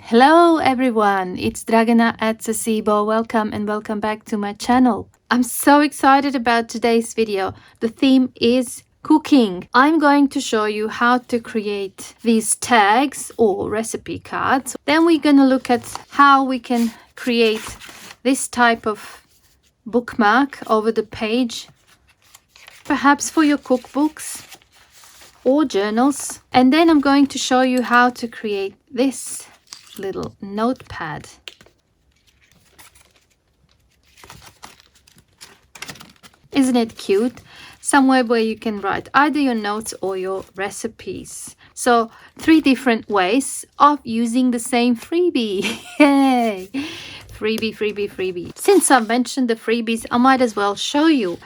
Hello everyone, it's Dragana at Saacibo. Welcome and welcome back to my channel. I'm so excited about today's video. The theme is cooking. I'm going to show you how to create these tags or recipe cards. Then we're going to look at how we can create this type of bookmark over the page, perhaps for your cookbooks or journals. And then I'm going to show you how to create this little notepad. Isn't it cute? Somewhere where you can write either your notes or your recipes. So 3 different ways of using the same freebie. Yay! Freebie. Since I mentioned the freebies, I might as well show you.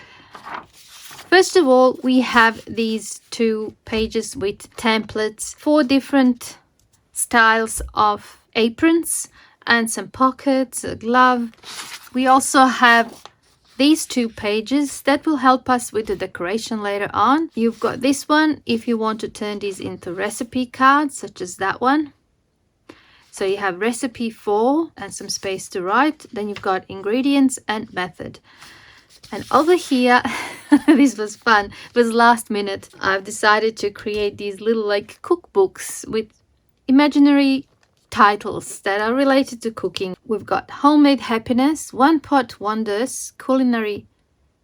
First of all, we have these 2 pages with templates, 4 different styles of aprons and some pockets, a glove. We also have these 2 pages that will help us with the decoration later on. You've got this one if you want to turn these into recipe cards, such as that one. So you have recipe 4 and some space to write. Then you've got ingredients and method. And over here, this was fun. It was last minute. I've decided to create these little like cookbooks with imaginary titles that are related to cooking. We've got Homemade Happiness, One Pot Wonders, Culinary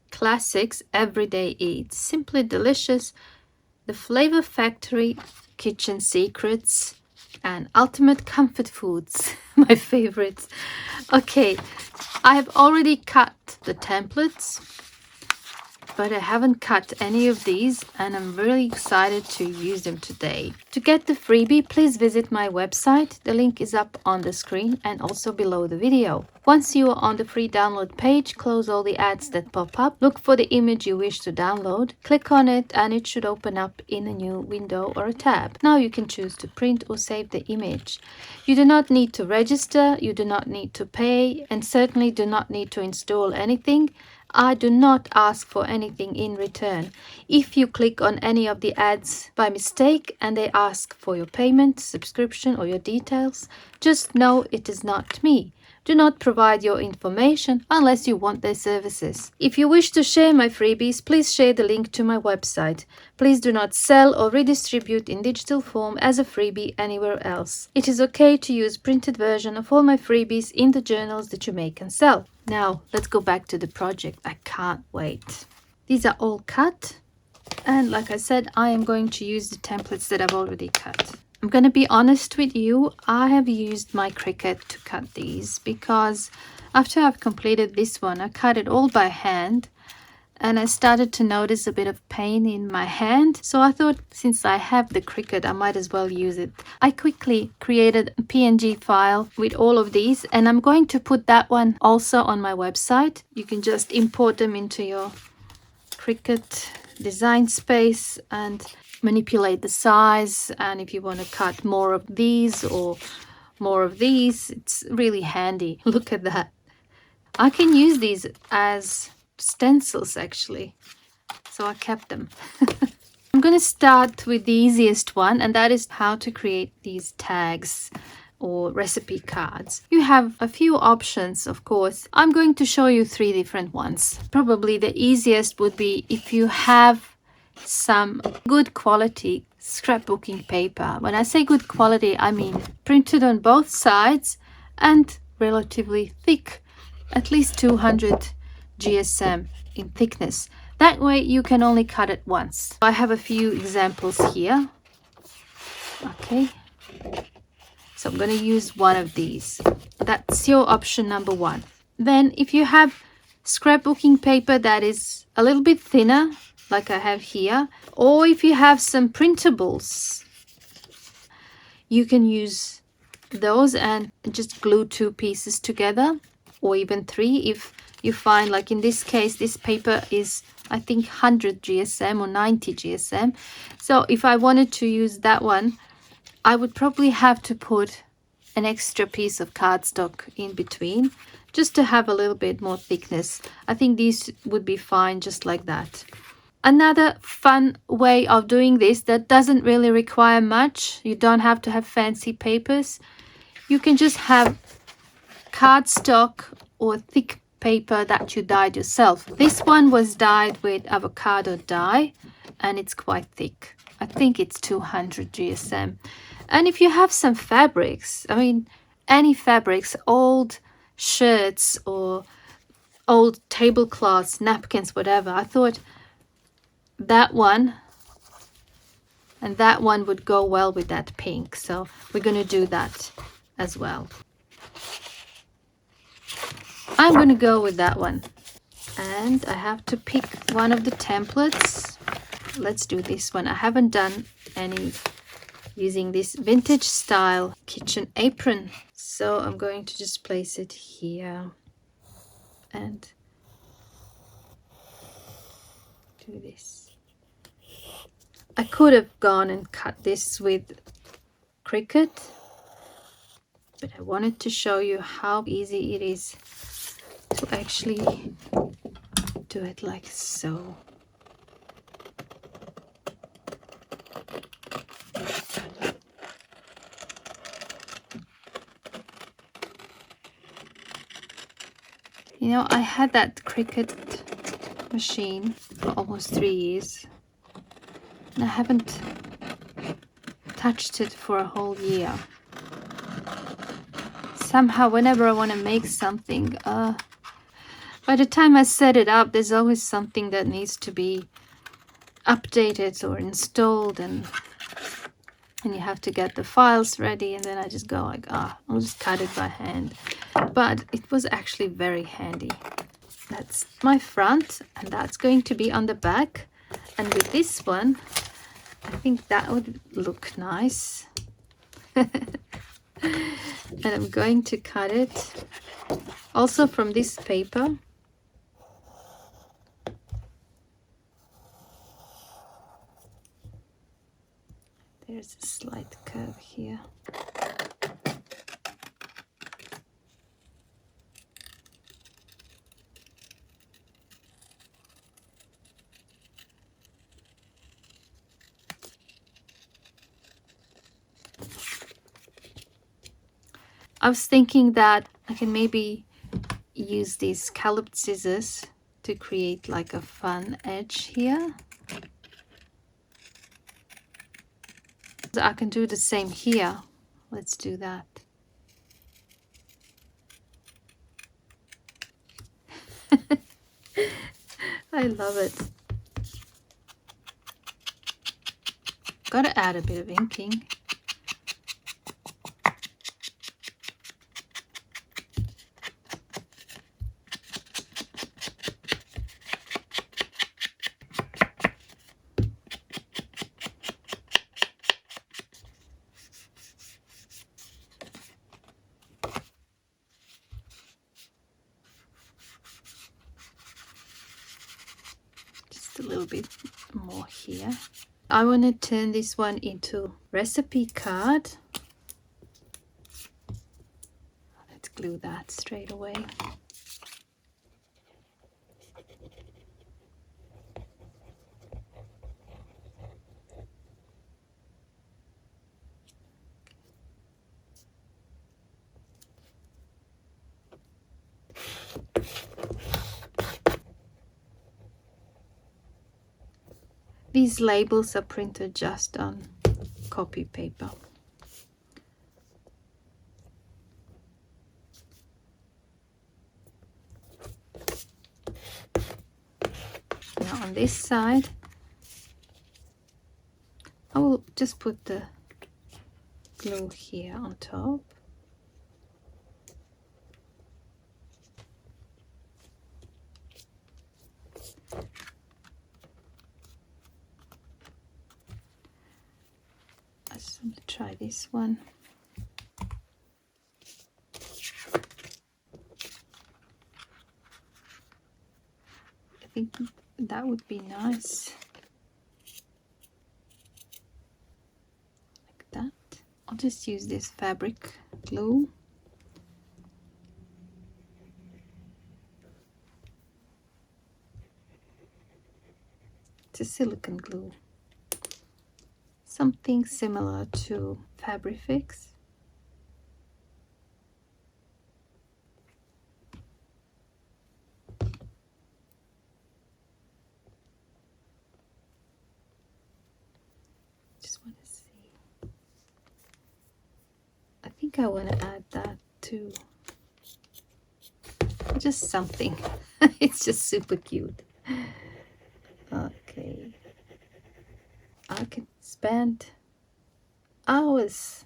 Classics, Everyday Eats, Simply Delicious, The Flavor Factory, Kitchen Secrets, and Ultimate Comfort Foods, my favorites. Okay, I have already cut the templates, but I haven't cut any of these, and I'm really excited to use them today. To get the freebie, please visit my website. The link is up on the screen and also below the video. Once you are on the free download page, close all the ads that pop up. Look for the image you wish to download. Click on it and it should open up in a new window or a tab. Now you can choose to print or save the image. You do not need to register, you do not need to pay, and certainly do not need to install anything. I do not ask for anything in return. If you click on any of the ads by mistake and they ask for your payment, subscription or your details, just know it is not me. Do not provide your information unless you want their services. If you wish to share my freebies, please share the link to my website. Please do not sell or redistribute in digital form as a freebie anywhere else. It is okay to use printed version of all my freebies in the journals that you make and sell. Now, let's go back to the project. I can't wait. These are all cut. And like I said, I am going to use the templates that I've already cut. I'm going to be honest with you. I have used my Cricut to cut these because after I've completed this one, I cut it all by hand. And I started to notice a bit of pain in my hand. So I thought since I have the Cricut, I might as well use it. I quickly created a PNG file with all of these. And I'm going to put that one also on my website. You can just import them into your Cricut design space and manipulate the size. And if you want to cut more of these or more of these, it's really handy. Look at that. I can use these as stencils actually, so I kept them. I'm going to start with the easiest one, and that is how to create these tags or recipe cards. You have a few options, of course. I'm going to show you 3 different ones. Probably the easiest would be if you have some good quality scrapbooking paper. When I say good quality, I mean printed on both sides and relatively thick, at least 200 GSM in thickness. That way you can only cut it once. I have a few examples here. Okay, so I'm going to use one of these. That's your option number 1. Then if you have scrapbooking paper that is a little bit thinner, like I have here, or if you have some printables, you can use those and just glue 2 pieces together, or even 3 if you find, like in this case, this paper is I think 100 GSM or 90 GSM. So if I wanted to use that one, I would probably have to put an extra piece of cardstock in between just to have a little bit more thickness. I think these would be fine just like that. Another fun way of doing this that doesn't really require much, you don't have to have fancy papers. You can just have cardstock or thick paper that you dyed yourself. This one was dyed with avocado dye and it's quite thick. I think it's 200 GSM. And if you have some fabrics, I mean, any fabrics, old shirts or old tablecloths, napkins, whatever, I thought that one and that one would go well with that pink. So we're going to do that as well. I'm going to go with that one. And I have to pick one of the templates. Let's do this one. I haven't done any using this vintage style kitchen apron. So I'm going to just place it here and do this. I could have gone and cut this with Cricut, but I wanted to show you how easy it is to actually do it like so. You know, I had that Cricut machine for almost 3 years and I haven't touched it for a whole year. Somehow, whenever I want to make something, by the time I set it up, there's always something that needs to be updated or installed, and you have to get the files ready, and then I just go like, I'll just cut it by hand. But it was actually very handy. That's my front, and that's going to be on the back. And with this one, I think that would look nice. And I'm going to cut it also from this paper. There's a slight curve here. I was thinking that I can maybe use these scalloped scissors to create like a fun edge here. I can do the same here. Let's do that. I love it. Gotta add a bit of inking. A little bit more here. I want to turn this one into recipe card. Let's glue that straight away. These labels are printed just on copy paper. Now on this side, I will just put the glue here on top. I'm going to try this one. I think that would be nice. Like that. I'll just use this fabric glue. It's a silicone glue. Something similar to Fabrifix. think I want to add that too. Just something. It's just super cute. Okay. I can spend hours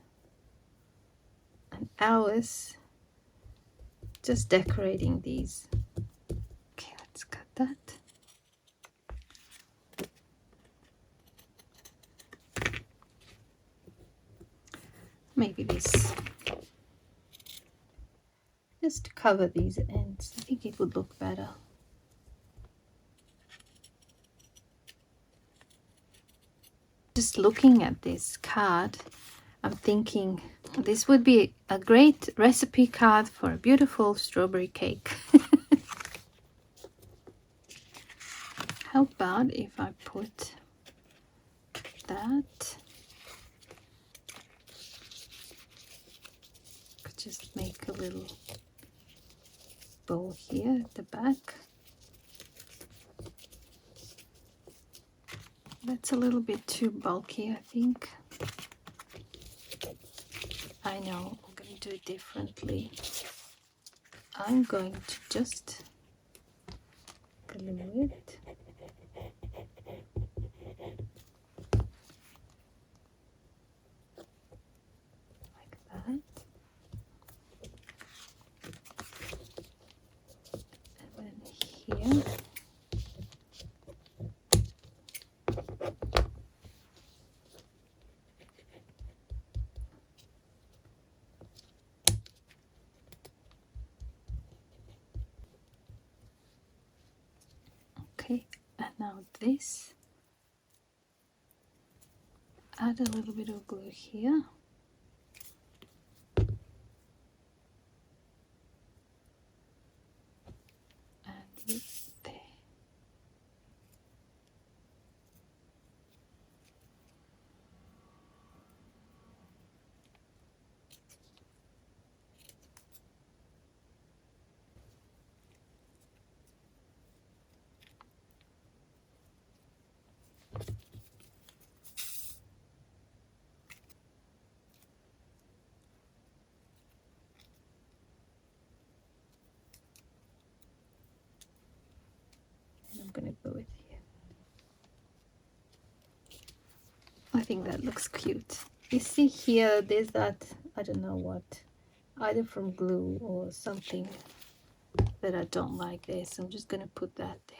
and hours just decorating these. Okay, let's cut that. Maybe this. Just to cover these ends. I think it would look better. Just looking at this card, I'm thinking this would be a great recipe card for a beautiful strawberry cake. How about if I put that? Could just make a little bow here at the back. That's a little bit too bulky, I think. I know, I'm going to do it differently. I'm going to just glue it. Like that. And then here. Okay, and now this, add a little bit of glue here. And there. I'm going to go it here. I think that looks cute. You see here, there's that, I don't know what, either from glue or something that I don't like there. So I'm just going to put that there.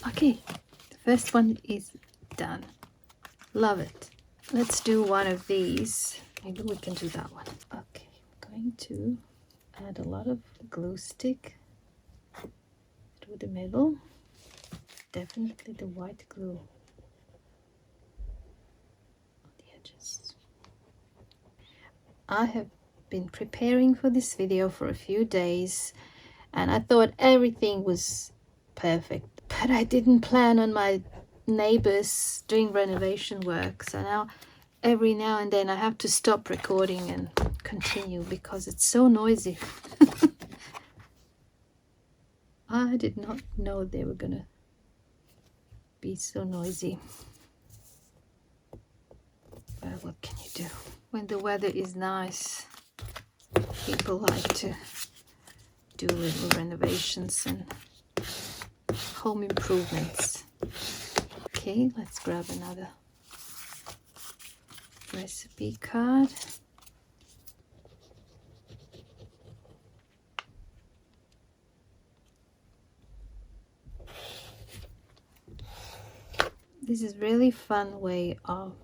Okay, the first one is done. Love it. Let's do one of these. Maybe we can do that one. Okay, I'm going to add a lot of glue stick to the middle. Definitely the white glue on the edges. I have been preparing for this video for a few days and I thought everything was perfect, but I didn't plan on my neighbors doing renovation work. So now every now and then I have to stop recording and continue because it's so noisy. I did not know they were gonna be so noisy. But what can you do? When the weather is nice, people like to do little renovations and home improvements. Okay, let's grab another recipe card. This is really fun way of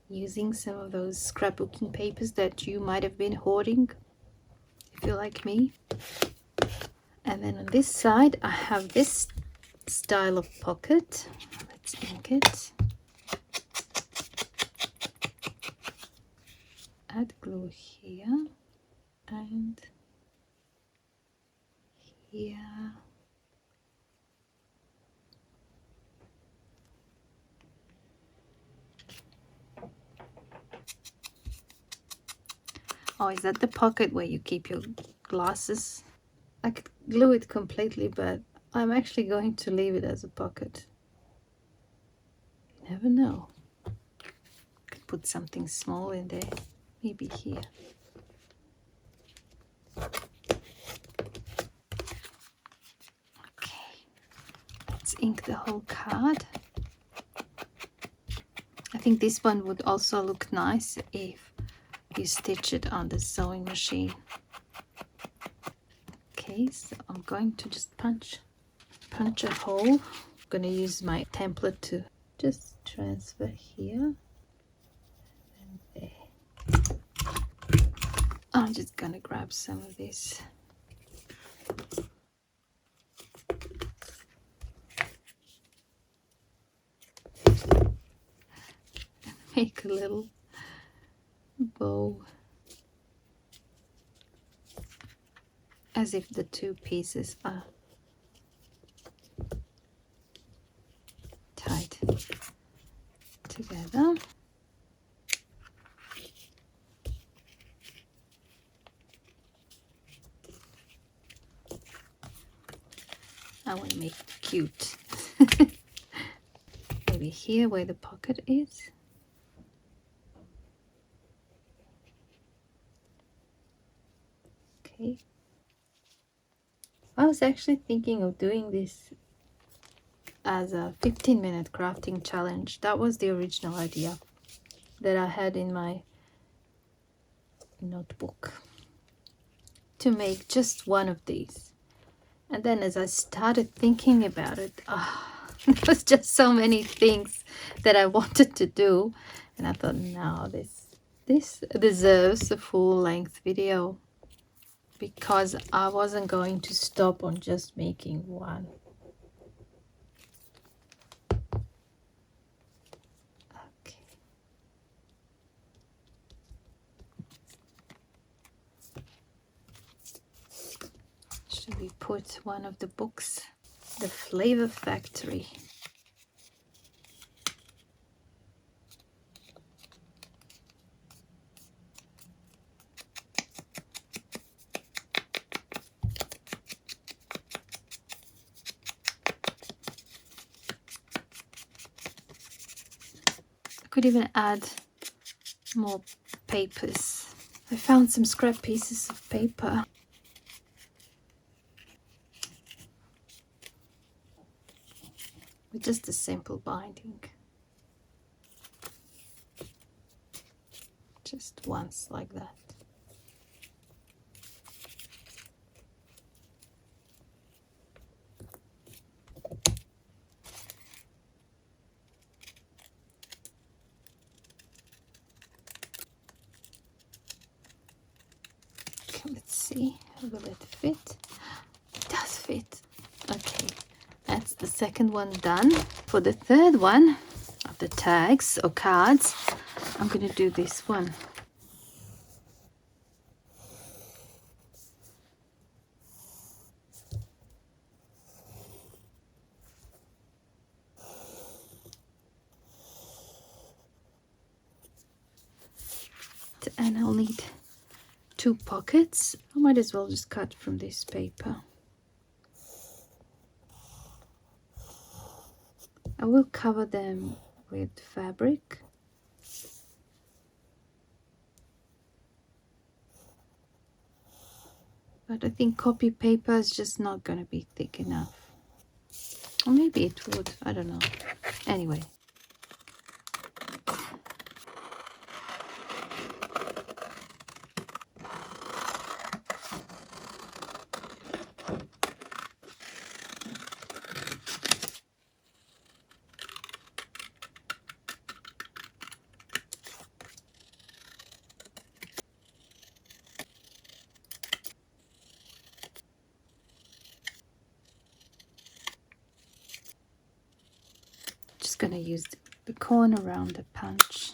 using some of those scrapbooking papers that you might have been hoarding, if you're like me. And then on this side I have this style of pocket. Let's ink it. Add glue here and here. Oh, is that the pocket where you keep your glasses? I could glue it completely, but I'm actually going to leave it as a pocket. You never know. Could put something small in there, maybe here. Okay, let's ink the whole card. I think this one would also look nice if you stitch it on the sewing machine. Okay, so I'm going to just punch a hole. I'm going to use my template to just transfer here and there. I'm just going to grab some of this. Make a little bow, as if the two pieces are tied together. I want to make it cute. Maybe here where the pocket is. Okay. I was actually thinking of doing this as a 15-minute crafting challenge. That was the original idea that I had in my notebook, to make just one of these. And then as I started thinking about it, there was just so many things that I wanted to do, and I thought, no, this deserves a full-length video, because I wasn't going to stop on just making one. Okay. Should we put one of the books, The Flavor Factory? Could even add more papers. I found some scrap pieces of paper. With just a simple binding. Just once like that. Let's see, will it fit? It does fit. Okay, that's the second one done. For the third one of the tags or cards, I'm going to do this one. And I'll need 2 pockets. I might as well just cut from this paper. I will cover them with fabric. But I think copy paper is just not going to be thick enough. Or maybe it would, I don't know. Anyway. Going to use the corner around the punch.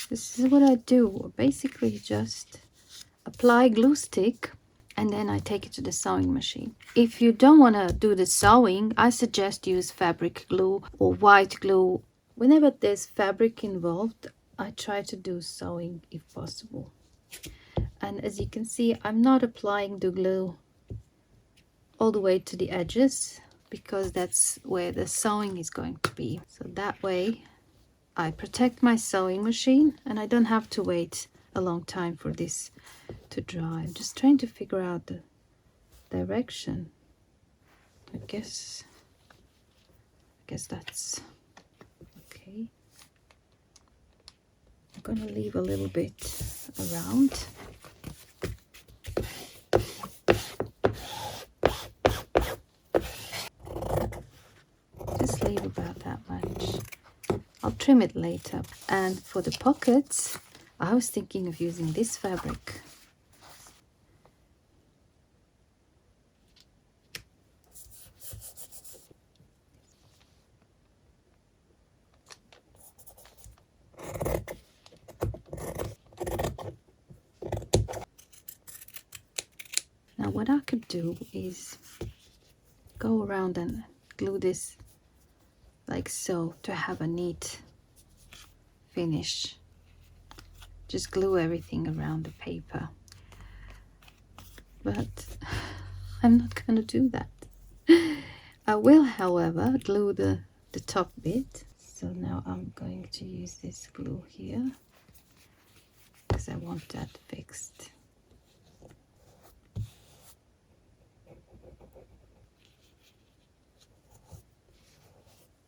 This is what I do. Basically just apply glue stick and then I take it to the sewing machine. If you don't want to do the sewing, I suggest use fabric glue or white glue. Whenever there's fabric involved, I try to do sewing if possible. And as you can see, I'm not applying the glue all the way to the edges because that's where the sewing is going to be. So that way I protect my sewing machine and I don't have to wait a long time for this to dry. I'm just trying to figure out the direction. I guess that's okay. I'm gonna leave a little bit around. Just leave about that much. I'll trim it later. And for the pockets, I was thinking of using this fabric. Now what I could do is go around and glue this like so to have a neat finish. Just glue everything around the paper. But I'm not going to do that. I will, however, glue the top bit. So now I'm going to use this glue here because I want that fixed.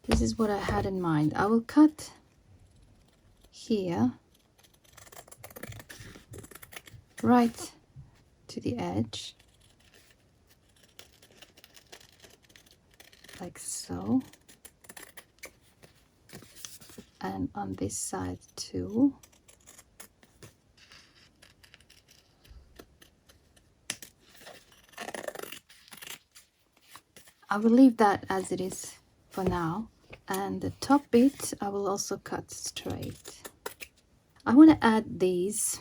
This is what I had in mind. I will cut here right to the edge, like so, and on this side too. I will leave that as it is for now, and the top bit I will also cut straight. I want to add these,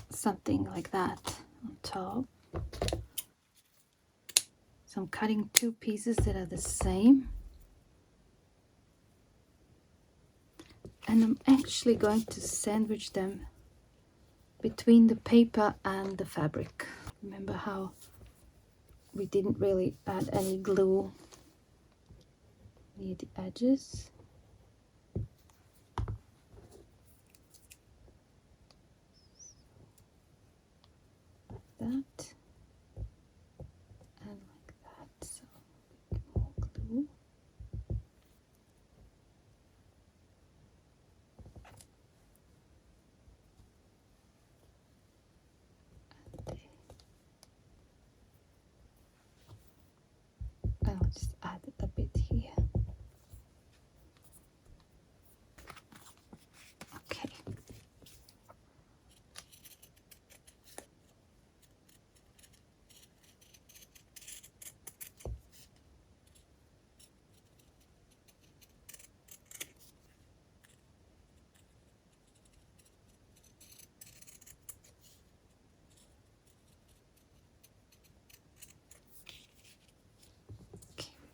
something like that on top. So I'm cutting two pieces that are the same, and I'm actually going to sandwich them between the paper and the fabric. Remember how we didn't really add any glue near the edges? Like that and like that. So more glue. I'll just add a bit here. Okay.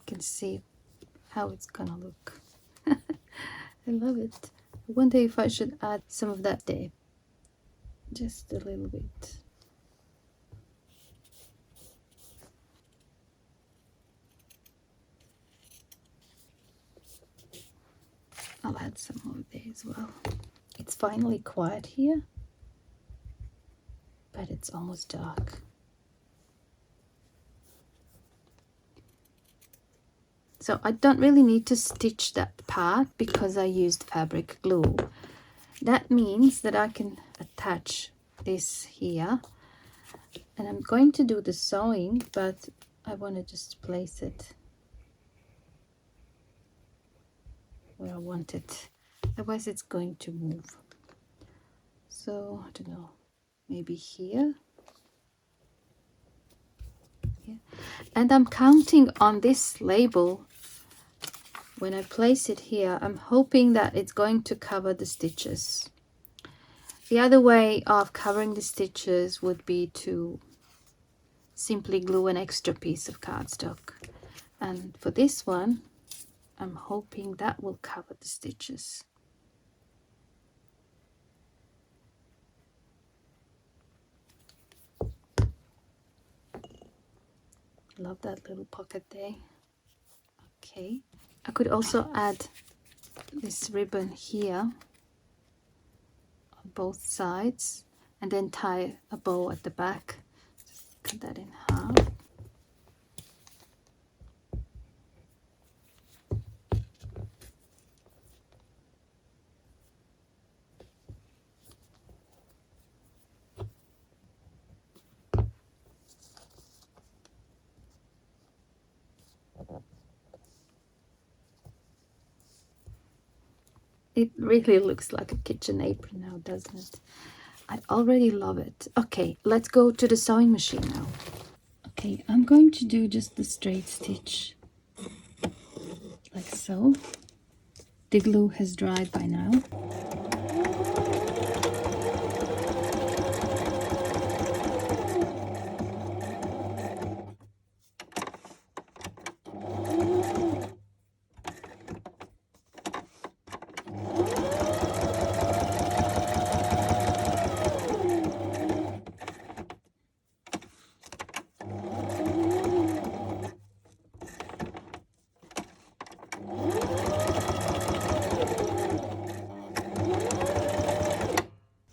Can see how it's gonna look. I love it. I wonder if I should add some of that there, just a little bit. I'll add some more there as well. It's finally quiet here, but it's almost dark. So I don't really need to stitch that part because I used fabric glue. That means that I can attach this here, and I'm going to do the sewing, but I want to just place it where I want it. Otherwise it's going to move. So I don't know, maybe here. Yeah. And I'm counting on this label. When I place it here, I'm hoping that it's going to cover the stitches. The other way of covering the stitches would be to simply glue an extra piece of cardstock. And for this one, I'm hoping that will cover the stitches. Love that little pocket there. Okay, I could also add this ribbon here on both sides and then tie a bow at the back. Just cut that in half. It really looks like a kitchen apron now, doesn't it? I already love it. Okay, let's go to the sewing machine now. Okay, I'm going to do just the straight stitch, like so. The glue has dried by now.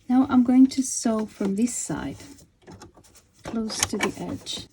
Now I'm going to sew from this side, close to the edge.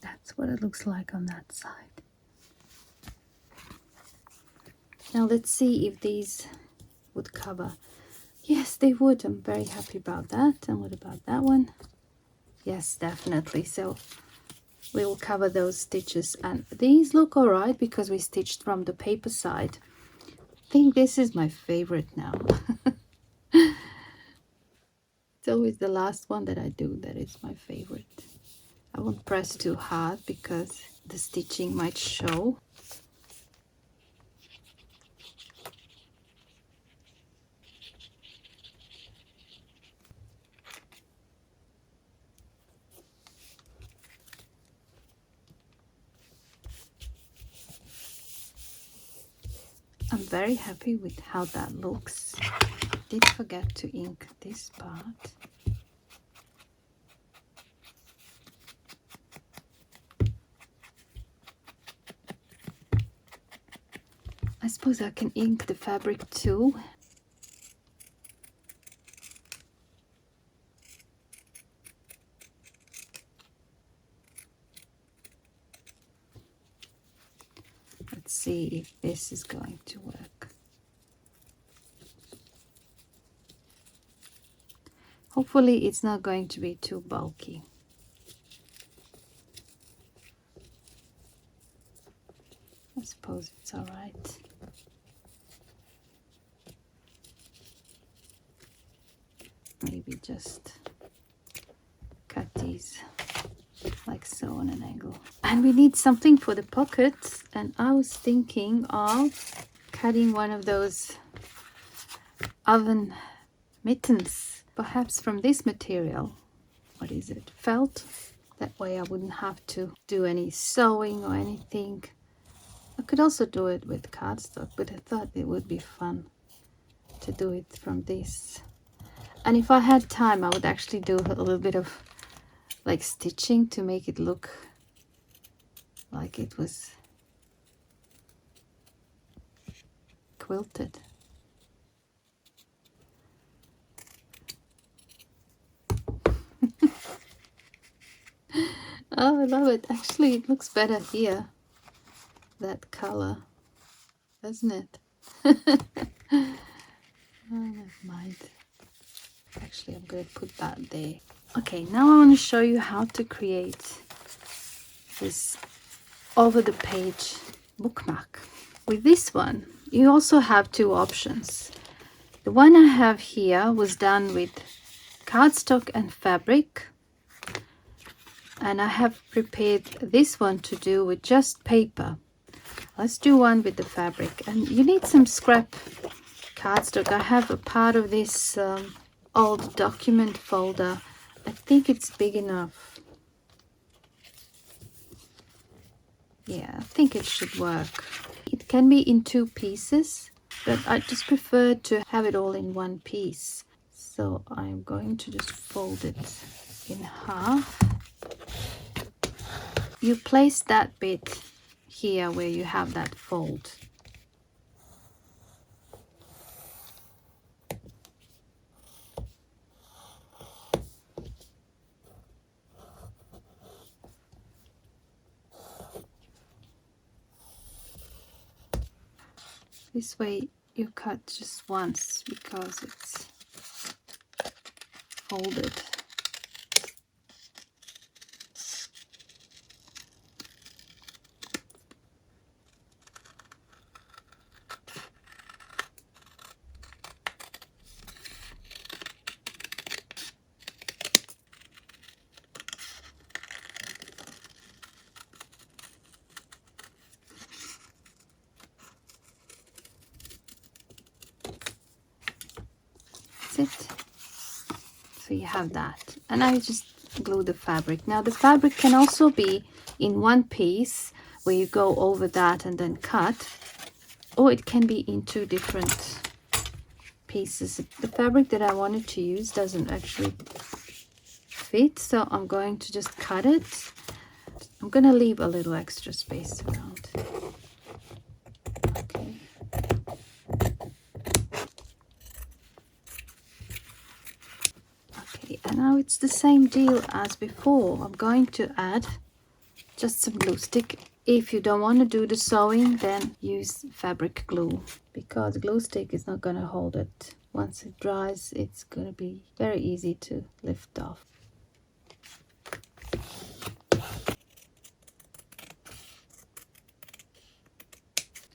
That's what it looks like on that side. Now let's see if these would cover. Yes, they would. I'm very happy about that. And what about that one? Yes, definitely. So we will cover those stitches, and these look all right because we stitched from the paper side. I think this is my favorite now. It's always the last one that I do that is my favorite. I won't press too hard because the stitching might show. I'm very happy with how that looks. I did forget to ink this part. I suppose I can ink the fabric too. Let's see if this is going to work. Hopefully it's not going to be too bulky. I suppose it's all right. Maybe just cut these like so on an angle. And we need something for the pockets, and I was thinking of cutting one of those oven mittens, perhaps from this material. What is it? Felt? That way I wouldn't have to do any sewing or anything. I could also do it with cardstock, but I thought it would be fun to do it from this. And if I had time, I would actually do a little bit of like stitching to make it look like it was quilted. Oh, I love it. Actually, it looks better here. That color, doesn't it? Oh, never mind. Actually, I'm going to put that there. Okay, now I want to show you how to create this over the page bookmark. With this one, you also have two options. The one I have here was done with cardstock and fabric, and I have prepared this one to do with just paper. Let's do one with the fabric, and you need some scrap cardstock. I have a part of this old document folder. I think it's big enough. Yeah, I think it should work. It can be in two pieces, but I just prefer to have it all in one piece. So I'm going to just fold it in half. You place that bit here where you have that fold. This way you cut just once because it's folded. It. So you have that, and I just glue the fabric. Now the fabric can also be in one piece where you go over that and then cut, or it can be in two different pieces. The fabric that I wanted to use doesn't actually fit, so I'm going to just cut it. I'm going to leave a little extra space around. Okay. And now it's the same deal as before. I'm going to add just some glue stick. If you don't want to do the sewing, then use fabric glue, because glue stick is not going to hold it. Once it dries, it's going to be very easy to lift off.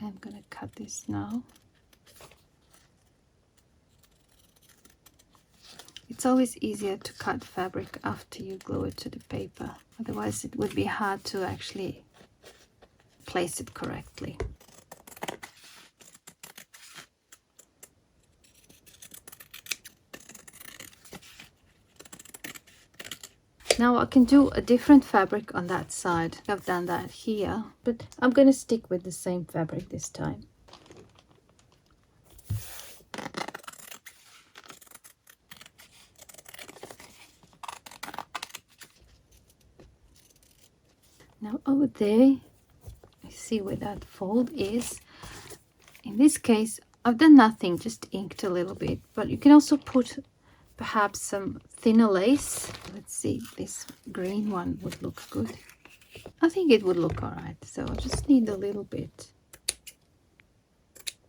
I'm going to cut this now. It's always easier to cut fabric after you glue it to the paper. Otherwise, it would be hard to actually place it correctly. Now I can do a different fabric on that side. I've done that here, but I'm going to stick with the same fabric this time. Now over there, I see where that fold is. In this case, I've done nothing, just inked a little bit, but you can also put perhaps some thinner lace. Let's see, this green one would look good. I think it would look all right, so I just need a little bit.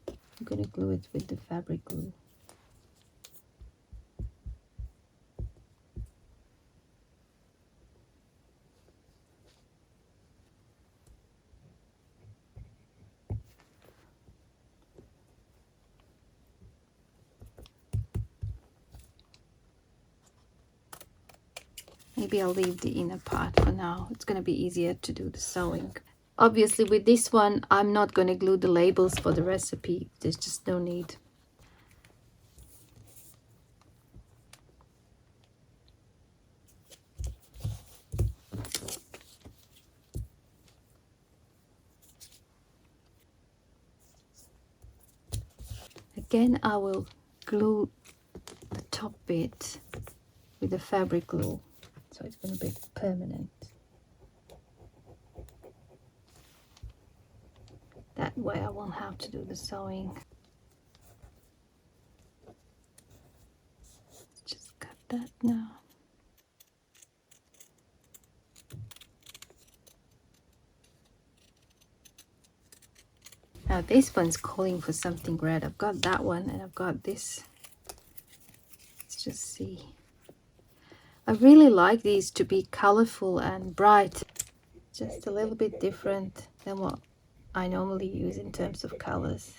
I'm going to glue it with the fabric glue. Maybe I'll leave the inner part for now. It's going to be easier to do the sewing. Obviously, with this one, I'm not going to glue the labels for the recipe. There's just no need. Again, I will glue the top bit with the fabric glue, so it's going to be permanent. That way I won't have to do the sewing. Just cut that now. Now this one's calling for something red. I've got that one and I've got this. Let's just see. I really like these to be colorful and bright. Just a little bit different than what I normally use in terms of colors.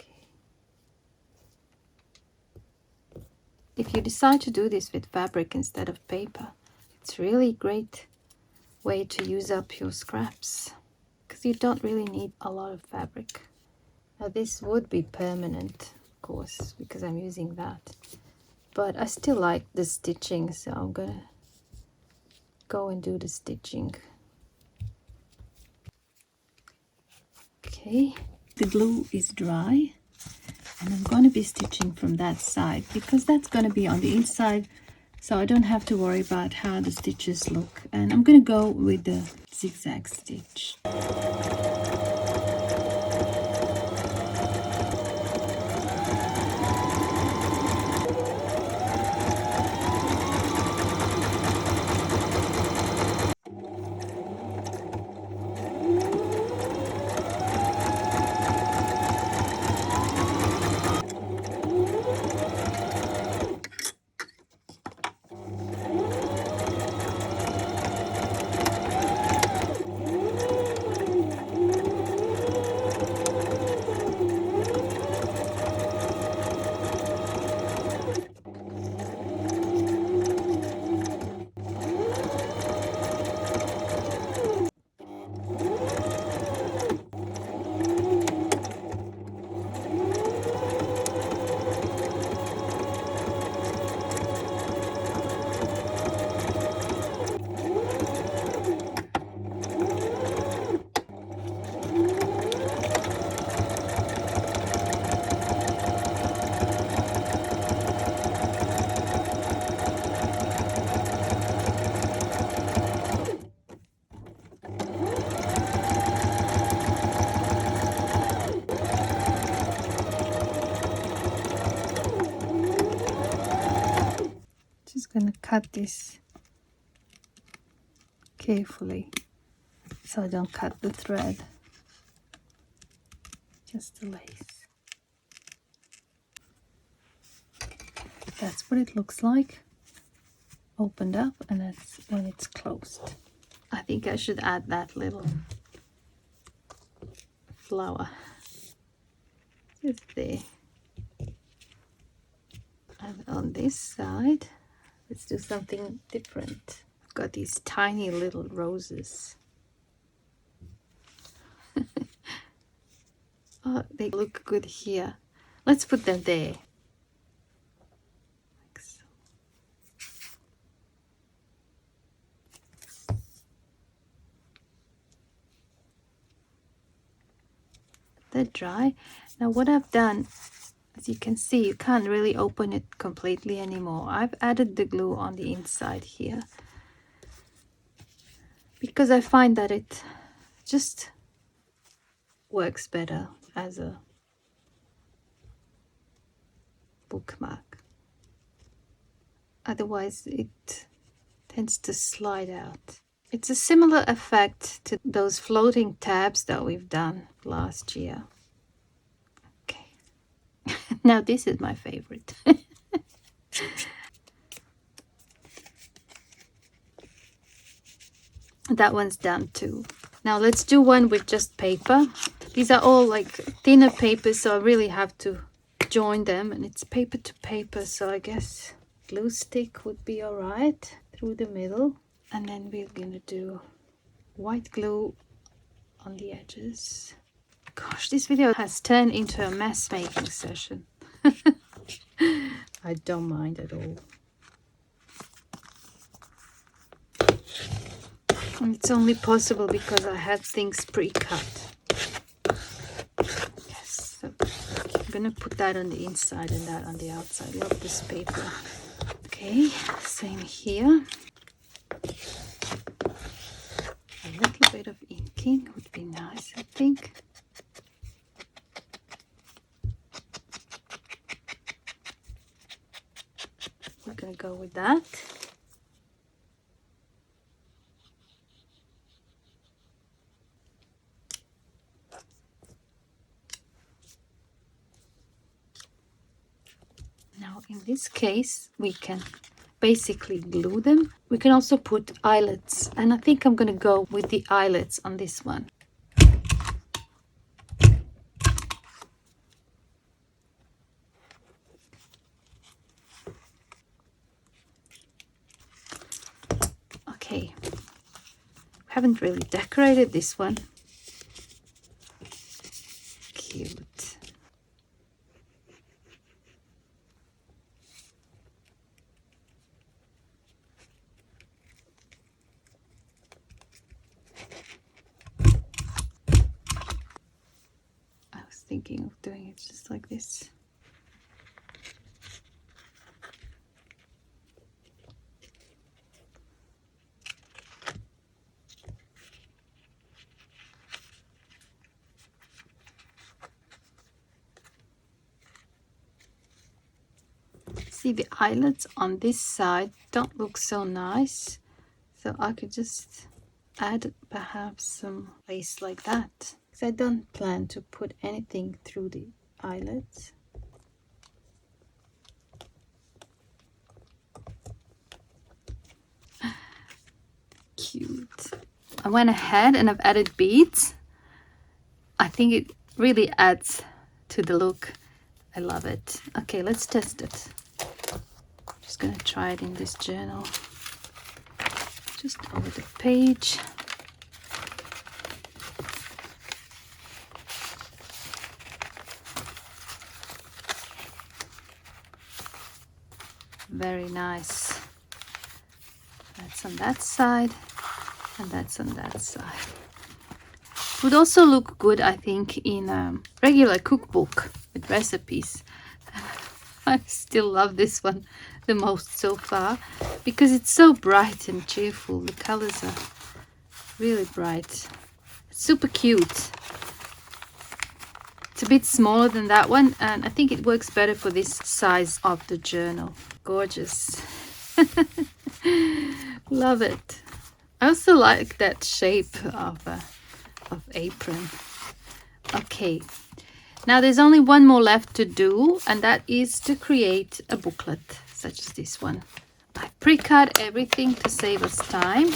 Okay. If you decide to do this with fabric instead of paper, it's really great way to use up your scraps because you don't really need a lot of fabric. Now this would be permanent, of course, because I'm using that. But I still like the stitching, so I'm gonna go and do the stitching. Okay, the glue is dry and I'm going to be stitching from that side because that's going to be on the inside, so I don't have to worry about how the stitches look. And I'm going to go with the zigzag stitch. Just gonna cut this carefully so I don't cut the thread, just the lace. That's what it looks like opened up, and that's when it's closed. I think I should add that little flower just there. And on this side, let's do something different. I've got these tiny little roses. Oh, they look good here. Let's put them there. Like so. They're dry. Now what I've done, as you can see, you can't really open it completely anymore. I've added the glue on the inside here because I find that it just works better as a bookmark. Otherwise it tends to slide out. It's a similar effect to those floating tabs that we've done last year. Okay. Now this is my favorite. That one's done too. Now let's do one with just paper. These are all like thinner papers, so I really have to join them, and it's paper to paper, so I guess glue stick would be all right through the middle. And then we're gonna do white glue on the edges. Gosh, this video has turned into a mess making session. I don't mind at all. And it's only possible because I had things pre-cut. Yes, so I'm gonna put that on the inside and that on the outside. Love this paper. Okay, same here. A little bit of inking would be nice, I think. We're gonna go with that. In this case, we can basically glue them. We can also put eyelets, and I think I'm going to go with the eyelets on this one. Okay, haven't really decorated this one. Cute. I was thinking of doing it just like this. See, the eyelets on this side don't look so nice, so I could just add perhaps some lace like that, because I don't plan to put anything through the eyelets. Cute. I went ahead and I've added beads. I think it really adds to the look. I love it. Okay, let's test it. Just gonna try it in this journal. Just over the page. Very nice. That's on that side, and that's on that side. Would also look good, I think, in a regular cookbook with recipes. I still love this one the most so far because it's so bright and cheerful. The colors are really bright. Super cute. It's a bit smaller than that one, and I think it works better for this size of the journal. Gorgeous. Love it. I also like that shape of apron. Okay, now there's only one more left to do, and that is to create a booklet such as this one. I pre-cut everything to save us time.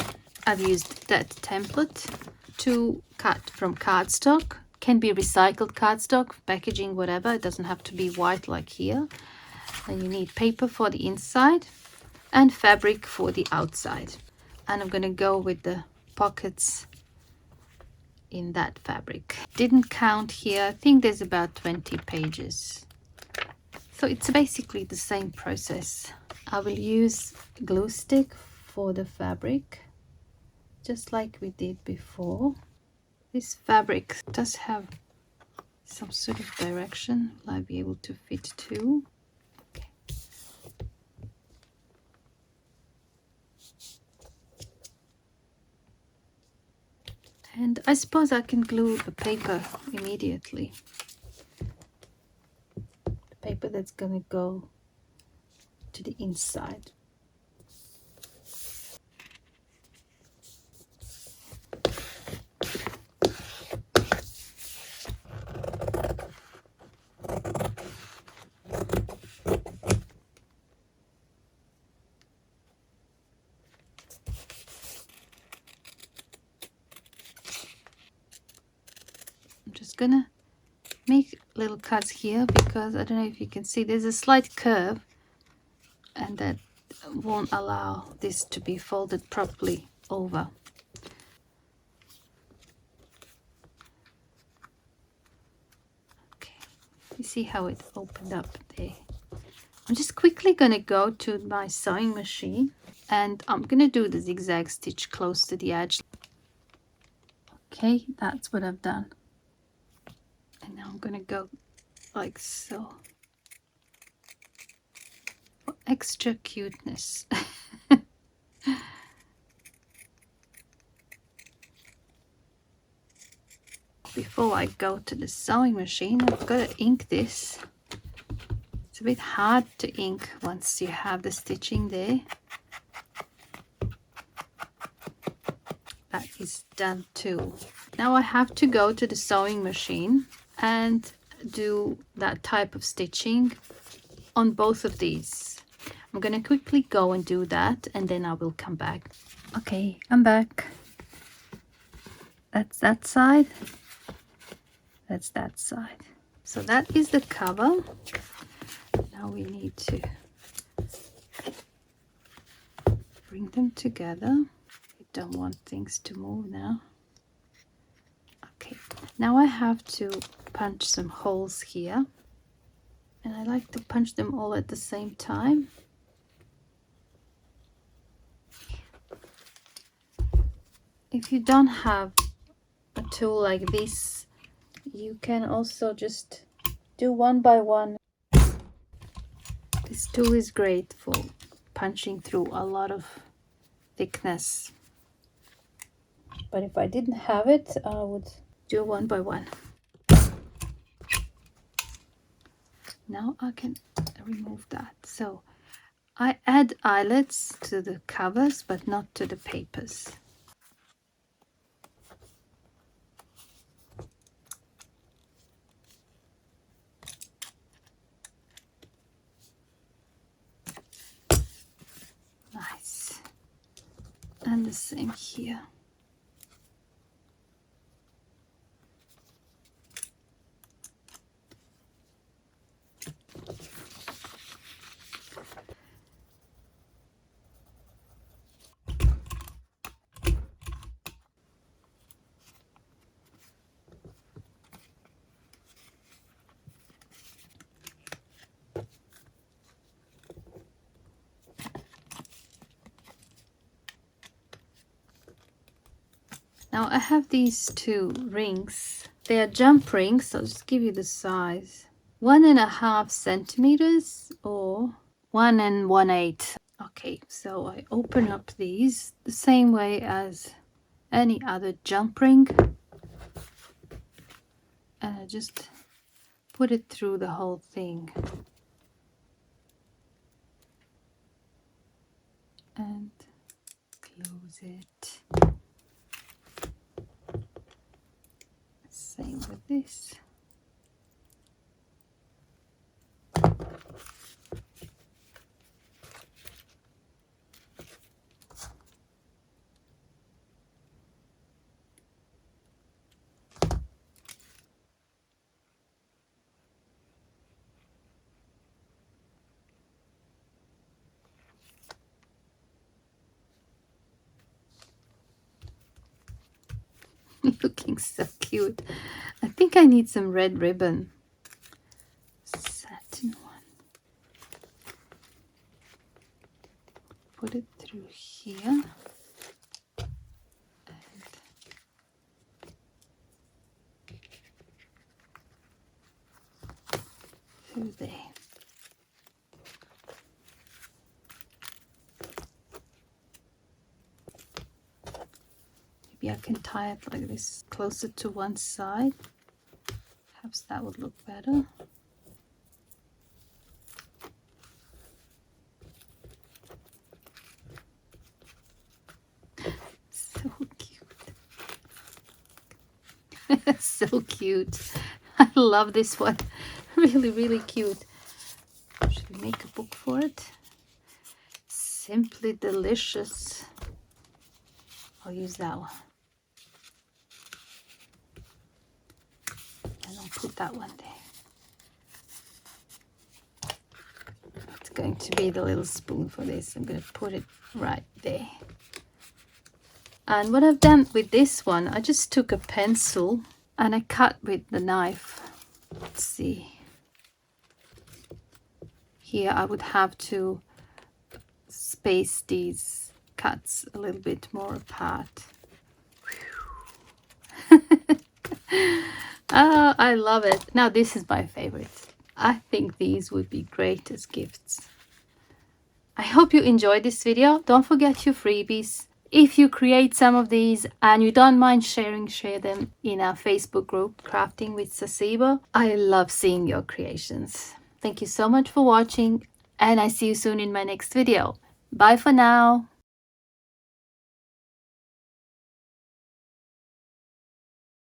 I've used that template to cut from cardstock. Can be recycled cardstock, packaging, whatever. It doesn't have to be white like here. And you need paper for the inside and fabric for the outside. And I'm going to go with the pockets in that fabric. Didn't count here. I think there's about 20 pages. So it's basically the same process. I will use glue stick for the fabric, just like we did before. This fabric does have some sort of direction. Will I be able to fit too? Okay. And I suppose I can glue the paper immediately. The paper that's gonna go to the inside. Gonna make little cuts here because I don't know if you can see there's a slight curve, and that won't allow this to be folded properly over. Okay, you see how it opened up there. I'm just quickly gonna go to my sewing machine and I'm gonna do the zigzag stitch close to the edge. Okay, that's what I've done. And now I'm going to go like so. For extra cuteness. Before I go to the sewing machine, I've got to ink this. It's a bit hard to ink once you have the stitching there. That is done too. Now I have to go to the sewing machine and do that type of stitching on both of these. I'm gonna quickly go and do that, and then I will come back. Okay, I'm back. That's that side. That's that side. So that is the cover. Now we need to bring them together. I don't want things to move now. Okay, now I have to punch some holes here. And I like to punch them all at the same time. If you don't have a tool like this, you can also just do one by one. This tool is great for punching through a lot of thickness. But if I didn't have it, I would do one by one. Now I can remove that. So I add eyelets to the covers, but not to the papers. Nice. And the same here. Now I have these two rings. They are jump rings. I'll just give you the size. 1.5 centimeters or 1 1/8. Okay, so I open up these the same way as any other jump ring. And I just put it through the whole thing. And close it. Same with this. Looking so cute. I think I need some red ribbon. Satin one. Put it through here. And through there. I can tie it like this closer to one side. Perhaps that would look better. So cute. So cute. I love this one. Really, really cute. Should we make a book for it? Simply delicious. I'll use that one. And I'll put that one there. It's going to be the little spoon for this. I'm going to put it right there. And what I've done with this one, I just took a pencil and I cut with the knife. Let's see. Here I would have to space these cuts a little bit more apart. Oh, I love it. Now this is my favorite. I think these would be great as gifts. I hope you enjoyed this video. Don't forget your freebies. If you create some of these and you don't mind sharing, share them in our Facebook group, Crafting with Saacibo. I love seeing your creations. Thank you so much for watching, and I see you soon in my next video. Bye for now.